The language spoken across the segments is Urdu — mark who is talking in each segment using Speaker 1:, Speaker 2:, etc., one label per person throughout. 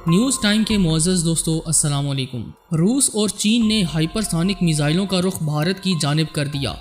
Speaker 1: نیوز ٹائم کے معزز دوستو السلام علیکم۔ روس اور چین نے ہائپرسونک میزائلوں کا رخ بھارت کی جانب کر دیا۔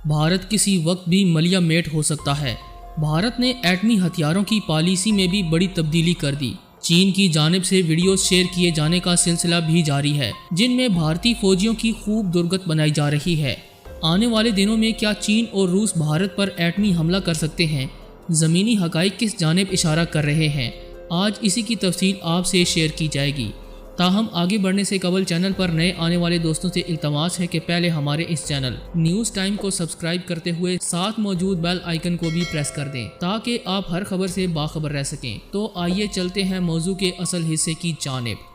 Speaker 1: بھارت کسی وقت بھی ملیا میٹ ہو سکتا ہے۔ بھارت نے ایٹمی ہتھیاروں کی پالیسی میں بھی بڑی تبدیلی کر دی۔ چین کی جانب سے ویڈیوز شیئر کیے جانے کا سلسلہ بھی جاری ہے، جن میں بھارتی فوجیوں کی خوب درگت بنائی جا رہی ہے۔ آنے والے دنوں میں کیا چین اور روس بھارت پر ایٹمی حملہ کر سکتے ہیں؟ زمینی حقائق کس جانب اشارہ کر رہے ہیں؟ آج اسی کی تفصیل آپ سے شیئر کی جائے گی۔ تاہم آگے بڑھنے سے قبل چینل پر نئے آنے والے دوستوں سے التماس ہے کہ پہلے ہمارے اس چینل نیوز ٹائم کو سبسکرائب کرتے ہوئے ساتھ موجود بیل آئیکن کو بھی پریس کر دیں تاکہ آپ ہر خبر سے باخبر رہ سکیں۔ تو آئیے چلتے ہیں موضوع کے اصل حصے کی جانب۔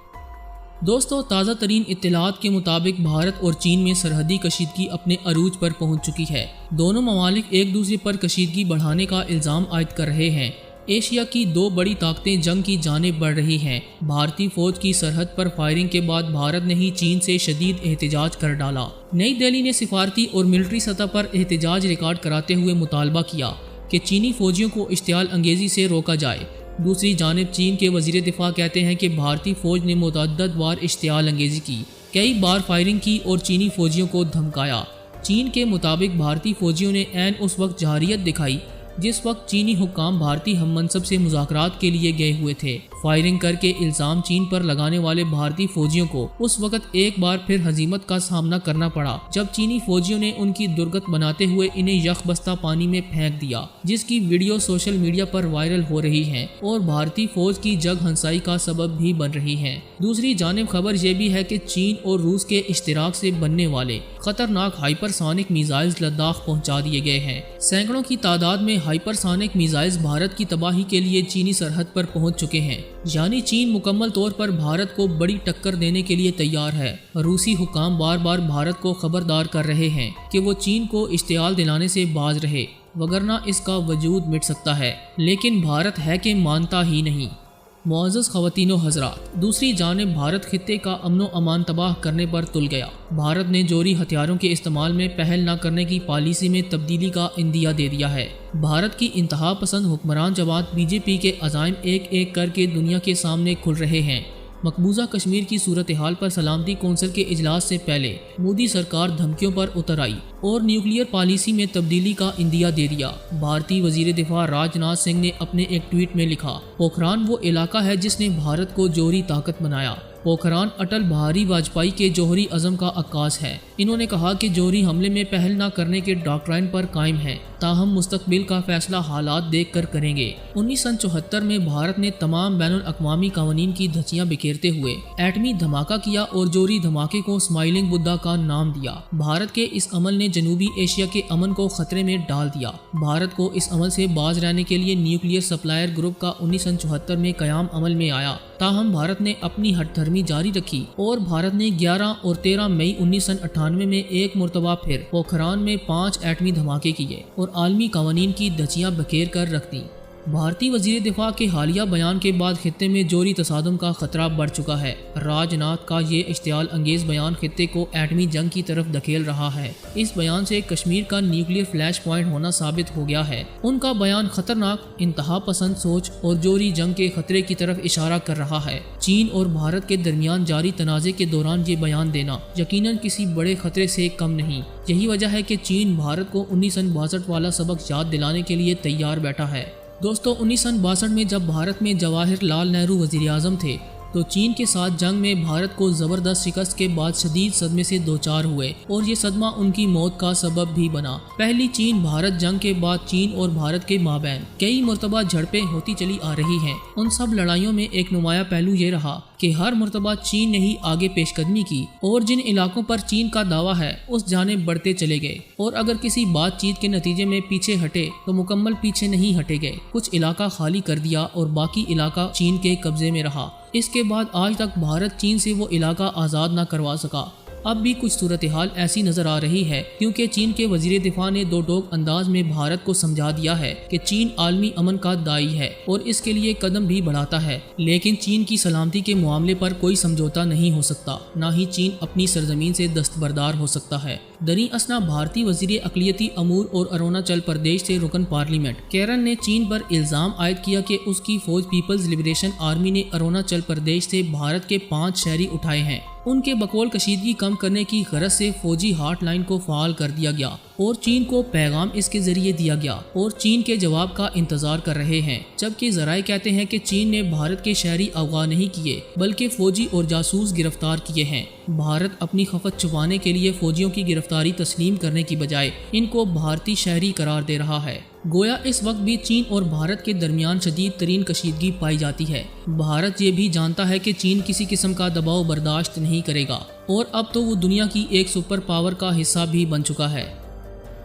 Speaker 1: دوستو، تازہ ترین اطلاعات کے مطابق بھارت اور چین میں سرحدی کشیدگی اپنے عروج پر پہنچ چکی ہے۔ دونوں ممالک ایک دوسرے پر کشیدگی بڑھانے کا الزام عائد کر رہے ہیں۔ ایشیا کی دو بڑی طاقتیں جنگ کی جانب بڑھ رہی ہیں۔ بھارتی فوج کی سرحد پر فائرنگ کے بعد بھارت نے ہی چین سے شدید احتجاج کر ڈالا۔ نئی دہلی نے سفارتی اور ملٹری سطح پر احتجاج ریکارڈ کراتے ہوئے مطالبہ کیا کہ چینی فوجیوں کو اشتعال انگیزی سے روکا جائے۔ دوسری جانب چین کے وزیر دفاع کہتے ہیں کہ بھارتی فوج نے متعدد بار اشتعال انگیزی کی، کئی بار فائرنگ کی اور چینی فوجیوں کو دھمکایا۔ چین کے مطابق بھارتی فوجیوں نے عین اس وقت جارحیت دکھائی جس وقت چینی حکام بھارتی ہم منصب سے مذاکرات کے لیے گئے ہوئے تھے۔ فائرنگ کر کے الزام چین پر لگانے والے بھارتی فوجیوں کو اس وقت ایک بار پھر ہزیمت کا سامنا کرنا پڑا جب چینی فوجیوں نے ان کی درگت بناتے ہوئے انہیں یخ بستہ پانی میں پھینک دیا، جس کی ویڈیو سوشل میڈیا پر وائرل ہو رہی ہیں اور بھارتی فوج کی جگ ہنسائی کا سبب بھی بن رہی ہیں۔ دوسری جانب خبر یہ بھی ہے کہ چین اور روس کے اشتراک سے بننے والے خطرناک ہائپرسونک میزائلز لداخ پہنچا دیے گئے ہیں۔ سینکڑوں کی تعداد میں ہائپرسونک میزائلز بھارت کی تباہی کے لیے چینی سرحد پر پہنچ چکے ہیں، یعنی چین مکمل طور پر بھارت کو بڑی ٹکر دینے کے لیے تیار ہے۔ روسی حکام بار بار بھارت کو خبردار کر رہے ہیں کہ وہ چین کو اشتعال دلانے سے باز رہے، وگرنہ اس کا وجود مٹ سکتا ہے، لیکن بھارت ہے کہ مانتا ہی نہیں۔ معزز خواتین و حضرات، دوسری جانب بھارت خطے کا امن و امان تباہ کرنے پر تل گیا۔ بھارت نے جوہری ہتھیاروں کے استعمال میں پہل نہ کرنے کی پالیسی میں تبدیلی کا عندیہ دے دیا ہے۔ بھارت کی انتہا پسند حکمران جماعت بی جے پی کے عزائم ایک ایک کر کے دنیا کے سامنے کھل رہے ہیں۔ مقبوضہ کشمیر کی صورتحال پر سلامتی کونسل کے اجلاس سے پہلے مودی سرکار دھمکیوں پر اتر آئی اور نیوکلیئر پالیسی میں تبدیلی کا عندیہ دے دیا۔ بھارتی وزیر دفاع راج ناتھ سنگھ نے اپنے ایک ٹویٹ میں لکھا، پوکھران وہ علاقہ ہے جس نے بھارت کو جوہری طاقت بنایا۔ پوکھران اٹل بہاری واجپئی کے جوہری عزم کا عکاس ہے۔ انہوں نے کہا کہ جوہری حملے میں پہل نہ کرنے کے ڈاکٹرائن پر قائم ہے، تاہم مستقبل کا فیصلہ حالات دیکھ کر کریں گے۔ 1974 میں بھارت نے تمام بین الاقوامی قوانین کی دھچیاں بکھیرتے ہوئے ایٹمی دھماکہ کیا اور جوہری دھماکے کو اسمائلنگ بدھا کا نام دیا۔ بھارت کے اس عمل نے جنوبی ایشیا کے امن کو خطرے میں ڈال دیا۔ بھارت کو اس عمل سے باز رہنے کے لیے نیوکلیئر سپلائر گروپ کا 1974 میں قیام عمل میں آیا، تاہم بھارت نے اپنی ہٹ دھرمی جاری رکھی اور بھارت نے 11 اور 13 مئی 1998 میں ایک مرتبہ پھر پوکھران میں 5 ایٹمی دھماکے کیے اور عالمی قوانین کی دھچیاں بکھیر کر رکھ دیں۔ بھارتی وزیر دفاع کے حالیہ بیان کے بعد خطے میں جوہری تصادم کا خطرہ بڑھ چکا ہے۔ راج ناتھ کا یہ اشتعال انگیز بیان خطے کو ایٹمی جنگ کی طرف دھکیل رہا ہے۔ اس بیان سے کشمیر کا نیوکلیئر فلیش پوائنٹ ہونا ثابت ہو گیا ہے۔ ان کا بیان خطرناک، انتہا پسند سوچ اور جوہری جنگ کے خطرے کی طرف اشارہ کر رہا ہے۔ چین اور بھارت کے درمیان جاری تنازع کے دوران یہ بیان دینا یقیناً کسی بڑے خطرے سے کم نہیں۔ یہی وجہ ہے کہ چین بھارت کو 1962 والا سبق یاد دلانے کے لیے تیار بیٹھا ہے۔ دوستو، 1962 میں جب بھارت میں جواہر لال نہرو وزیر اعظم تھے تو چین کے ساتھ جنگ میں بھارت کو زبردست شکست کے بعد شدید صدمے سے دوچار ہوئے اور یہ صدمہ ان کی موت کا سبب بھی بنا۔ پہلی چین بھارت جنگ کے بعد چین اور بھارت کے مابین کئی مرتبہ جھڑپیں ہوتی چلی آ رہی ہیں۔ ان سب لڑائیوں میں ایک نمایاں پہلو یہ رہا کہ ہر مرتبہ چین نے ہی آگے پیش قدمی کی اور جن علاقوں پر چین کا دعویٰ ہے اس جانب بڑھتے چلے گئے، اور اگر کسی بات چیت کے نتیجے میں پیچھے ہٹے تو مکمل پیچھے نہیں ہٹے گئے، کچھ علاقہ خالی کر دیا اور باقی علاقہ چین کے قبضے میں رہا۔ اس کے بعد آج تک بھارت چین سے وہ علاقہ آزاد نہ کروا سکا۔ اب بھی کچھ صورتحال ایسی نظر آ رہی ہے کیونکہ چین کے وزیر دفاع نے دو ٹوک انداز میں بھارت کو سمجھا دیا ہے کہ چین عالمی امن کا داعی ہے اور اس کے لیے قدم بھی بڑھاتا ہے، لیکن چین کی سلامتی کے معاملے پر کوئی سمجھوتا نہیں ہو سکتا، نہ ہی چین اپنی سرزمین سے دستبردار ہو سکتا ہے۔ دریں اثنا بھارتی وزیر اقلیتی امور اور اروناچل پردیش سے رکن پارلیمنٹ کیرن نے چین پر الزام عائد کیا کہ اس کی فوج پیپلز لبریشن آرمی نے اروناچل پردیش سے بھارت کے 5 شہری اٹھائے ہیں۔ ان کے بقول کشیدگی کم کرنے کی غرض سے فوجی ہاٹ لائن کو فعال کر دیا گیا اور چین کو پیغام اس کے ذریعے دیا گیا اور چین کے جواب کا انتظار کر رہے ہیں، جبکہ ذرائع کہتے ہیں کہ چین نے بھارت کے شہری اغوا نہیں کیے بلکہ فوجی اور جاسوس گرفتار کیے ہیں۔ بھارت اپنی خفت چھپانے کے لیے فوجیوں کی گرفتاری تسلیم کرنے کی بجائے ان کو بھارتی شہری قرار دے رہا ہے۔ گویا اس وقت بھی چین اور بھارت کے درمیان شدید ترین کشیدگی پائی جاتی ہے۔ بھارت یہ بھی جانتا ہے کہ چین کسی قسم کا دباؤ برداشت نہیں کرے گا اور اب تو وہ دنیا کی ایک سپر پاور کا حصہ بھی بن چکا ہے۔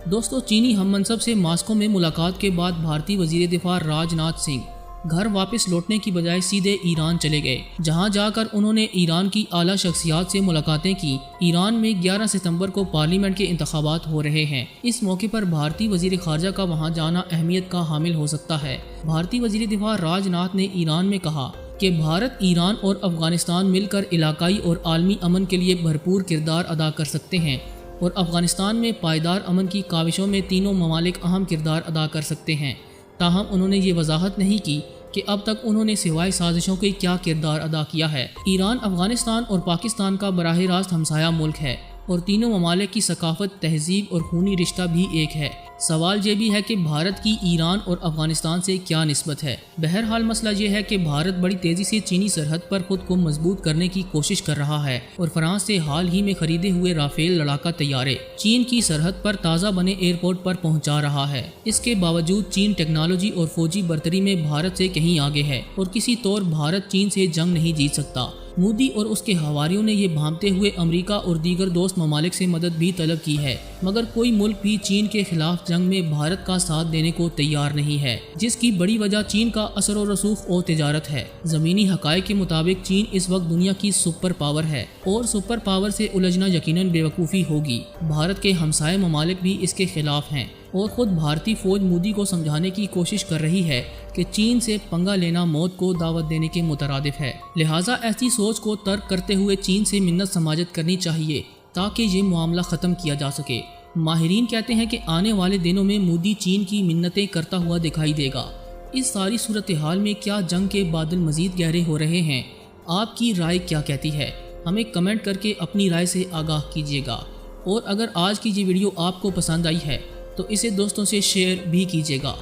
Speaker 1: دوستو، چینی ہم منصب سے ماسکو میں ملاقات کے بعد بھارتی وزیر دفاع راج ناتھ سنگھ گھر واپس لوٹنے کی بجائے سیدھے ایران چلے گئے، جہاں جا کر انہوں نے ایران کی اعلیٰ شخصیات سے ملاقاتیں کی۔ ایران میں 11 ستمبر کو پارلیمنٹ کے انتخابات ہو رہے ہیں۔ اس موقع پر بھارتی وزیر خارجہ کا وہاں جانا اہمیت کا حامل ہو سکتا ہے۔ بھارتی وزیر دفاع راج ناتھ نے ایران میں کہا کہ بھارت، ایران اور افغانستان مل کر علاقائی اور عالمی امن کے لیے بھرپور کردار ادا کر سکتے ہیں اور افغانستان میں پائیدار امن کی کاوشوں میں تینوں ممالک اہم کردار ادا کر سکتے ہیں۔ تاہم انہوں نے یہ وضاحت نہیں کی کہ اب تک انہوں نے سوائے سازشوں کے کیا کردار ادا کیا ہے۔ ایران افغانستان اور پاکستان کا براہ راست ہمسایہ ملک ہے اور تینوں ممالک کی ثقافت، تہذیب اور خونی رشتہ بھی ایک ہے۔ سوال یہ بھی ہے کہ بھارت کی ایران اور افغانستان سے کیا نسبت ہے۔ بہرحال مسئلہ یہ ہے کہ بھارت بڑی تیزی سے چینی سرحد پر خود کو مضبوط کرنے کی کوشش کر رہا ہے اور فرانس سے حال ہی میں خریدے ہوئے رافیل لڑاکا طیارے چین کی سرحد پر تازہ بنے ایئرپورٹ پر پہنچا رہا ہے۔ اس کے باوجود چین ٹیکنالوجی اور فوجی برتری میں بھارت سے کہیں آگے ہے اور کسی طور بھارت چین سے جنگ نہیں جیت سکتا۔ مودی اور اس کے حواریوں نے یہ بھانپتے ہوئے امریکہ اور دیگر دوست ممالک سے مدد بھی طلب کی ہے، مگر کوئی ملک بھی چین کے خلاف جنگ میں بھارت کا ساتھ دینے کو تیار نہیں ہے، جس کی بڑی وجہ چین کا اثر و رسوخ اور تجارت ہے۔ زمینی حقائق کے مطابق چین اس وقت دنیا کی سپر پاور ہے اور سپر پاور سے الجھنا یقیناً بے وقوفی ہوگی۔ بھارت کے ہمسائے ممالک بھی اس کے خلاف ہیں اور خود بھارتی فوج مودی کو سمجھانے کی کوشش کر رہی ہے کہ چین سے پنگا لینا موت کو دعوت دینے کے مترادف ہے، لہٰذا ایسی سوچ کو ترک کرتے ہوئے چین سے منت سماجت کرنی چاہیے تاکہ یہ معاملہ ختم کیا جا سکے۔ ماہرین کہتے ہیں کہ آنے والے دنوں میں مودی چین کی منتیں کرتا ہوا دکھائی دے گا۔ اس ساری صورتحال میں کیا جنگ کے بادل مزید گہرے ہو رہے ہیں؟ آپ کی رائے کیا کہتی ہے؟ ہمیں کمنٹ کر کے اپنی رائے سے آگاہ کیجیے گا، اور اگر آج کی یہ ویڈیو آپ کو پسند آئی ہے تو اسے دوستوں سے شیئر بھی کیجیے گا۔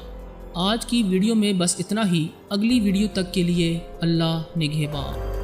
Speaker 1: آج کی ویڈیو میں بس اتنا ہی۔ اگلی ویڈیو تک کے لیے اللہ نگہبان۔